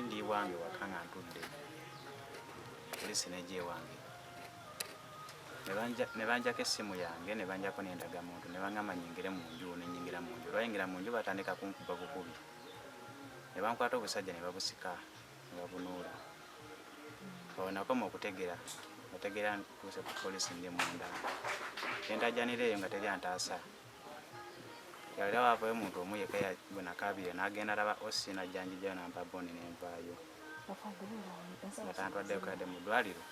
Ndi wange wakanga ntudde poliisi nejje wange ne banjako essimu yange ne banjako n'endagamuntu ne baŋŋamba nnyingire mu nju ne nnyingira mu nju. Olwayingira mu nju batandika kunkuba bukubi ne bankwata obusajja ne babusika ne babunuula. Awo nakoma okutegeera ntuuse ku poliisi ndi munda ne ntajjanira eyo nga teri antaasa. Yali wavayo omuntu omu yekka bwe nakaabire n'agenda alaba osi n'ajja njijjayo n'ampa boni ne nvaayo. Nga tantwaddeko yadde mu ddwaliro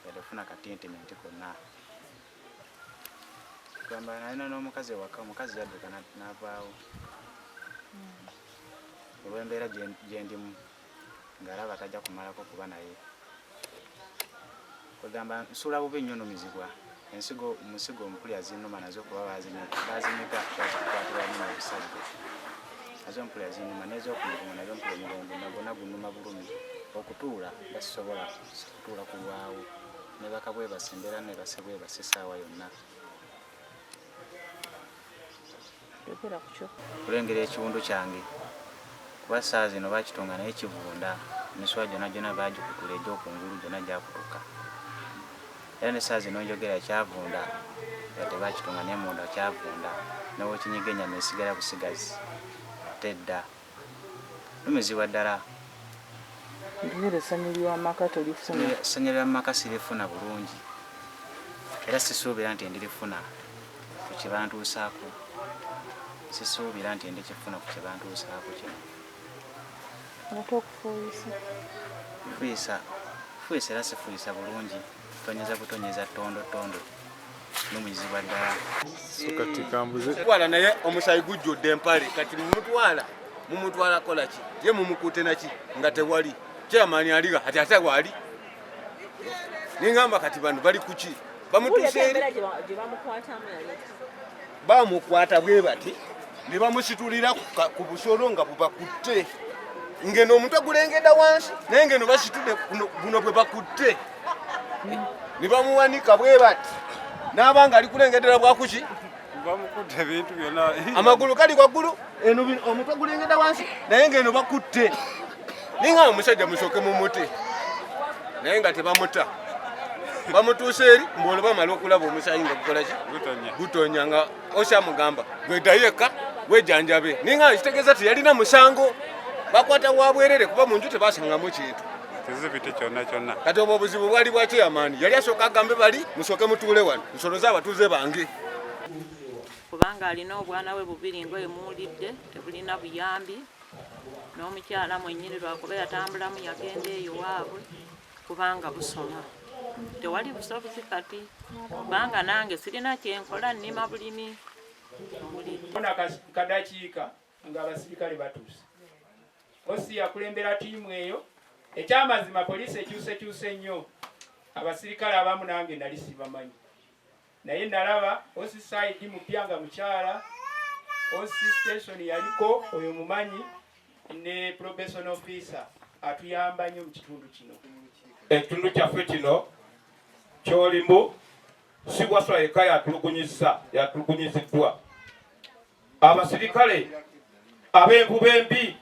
yadde ofuna katintimenti konna. Kugamba nalina n'omukazi ewaka, omukazi yadduka n'avaawo. Olw'embeera gye ndimu ng'alaba tajja kumalako kuba naye. Kugamba nsuula bubi nnyo numizibwa. Umusigo omukulu yazinnuma nazo kuba bazinyika bazikukwatira nnyo obusajja. Nazo omukulu yazinnuma n'ez'okumugumu nazo mpula omugongo nagwonna gunnuma bulumi. Okutuula basisobola kutuula ku lwawo ne bakabwe basembera ne basebwe basisaawa yonna. Kulengera ekiwundu kyange kuba saa zino bakitunga naye kivunda, emiswa gyonna bagikutula egy'okungulu gyonna gyakutuka. Era ne saa zino njogera kyavunda ate bakitunga n'emunda kyavunda nawo kinyiga ennyama esigala busigazi tedda numizibwa ddala. Essanyu ly'amaka sirifuna bulungi era sisuubira nti ndirifuna ku kye bantuusaako. Sisuubira nti ndikifuna ku kye bantuusaako kino. Fuuyisa era sifuuyisa bulungi. Tonyeza butonyeza tondo numizibwa ddala. Kati kambuze twala naye omusaayi gujjudde empale kati mumutwala kola ki ye mumukute naki nga tewali kyamaani aliga ati ate wali ningamba kati bano bali kuki bamutuseeri bamukwata bwe bati ne bamusitulira ku busolo nga bubakutte ngeno omutwe gulengedda wansi naye ngeno basitudde buno bwe bakutte ne bamuwanika bwe bati n'abanga ali kulengedera bwakuki bamukutte ebintu byonna amagulu kali kwaggulu eno omutwe gulengedda wansi naye ngeno bakutte ninga omusajja musooke mumutte naye nga tebamuta bamutuuse eri mbolo bamala okulaba omusaayi nga gukola ki gutonya nga osyamugamba gwedayeka wejanjabe ninga kitegeeza teyalina musango bakwata wabwerere kuba mu nju tebasangamu kintu tezibite kyonna kati obwo obuzibu bwali bwa kyamaani yali asooka agambe bali musooke mutuule wano nsoloze abatuuze bange kubanga alina obwana bwe bubiri ngoye muwulidde tebulina buyambi n'omukyala mwennyini lwakuba yatambulamu yagenda eyo waabwe kubanga busoma tewali busobozi kati kubanga nange sirina kyenkola nnima bulimi ona kadakiika nga abasirikale batuuse osi yakulembera ttiimu eyo. Ekyamazima poliisi ekyusekyuse nnyo abasirikale abamu nange nali sibamanyi naye nalaba osi saidi mupya nga mukyala osi station yaliko oyo mumanyi ne probation officer atuyamba nnyo mu kitundu kino. Ekitundu kyaffe kino kyolimu si bwaswa yekka yatulugunyiziddwa abasirikale ab'envuba embi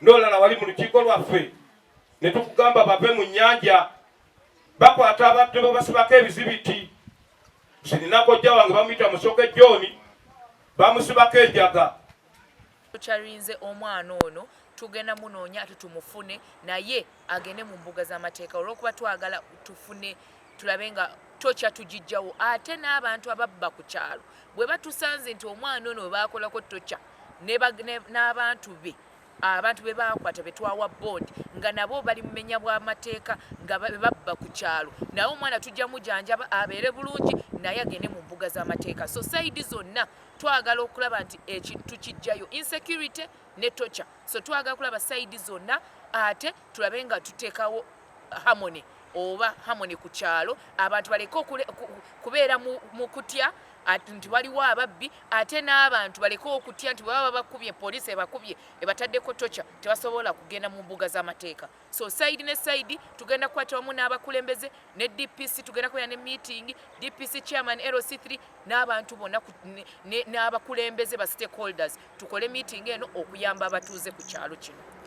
n'olala wali mu lukiiko lwaffe ne tukugamba bave mu nnyanja bakwata abadde babasibako ebizibiti. Sirina kojja wange bamuyita Musoke John bamusibako enjaga. Tukyarinze omwana ono tugenda munoonya ate tumufune naye agende mu mbuga z'amateeka olw'okuba twagala tufune tulabe nga tokya tugijjawo ate n'abantu ababba ku kyalo bwe batusanze nti omwana ono baakolako tokya n'abantu be abantu be bakwata betwawa bondi nga nabo bali mumenya bw'amateeka nga babba ku kyalo naye omwana tujja mujanjaba abeere bulungi naye agende mu mbuga z'amateeka. So saidi zonna twagala okulaba nti ekintu kijjayo insecurity ne tocha. So twagala kulaba saidi zonna ate tulabe nga tuteekawo harmony ku kyalo abantu baleke kubeera mu kutya nti waliwo ababbi ate n'abantu baleke okutya nti baba bakubye poliisi ebakubye ebataddeko tocha tebasobola kugenda mu mbuga z'amateeka. So saidi ne saidi tugenda kukwata wamu n'abakulembeze ne DPC tugenda kuya ne meeting DPC chairman LC3 n'abantu bonna n'abakulembeze ba stakeholders tukole meeting eno okuyamba abatuuze ku kyalo kino.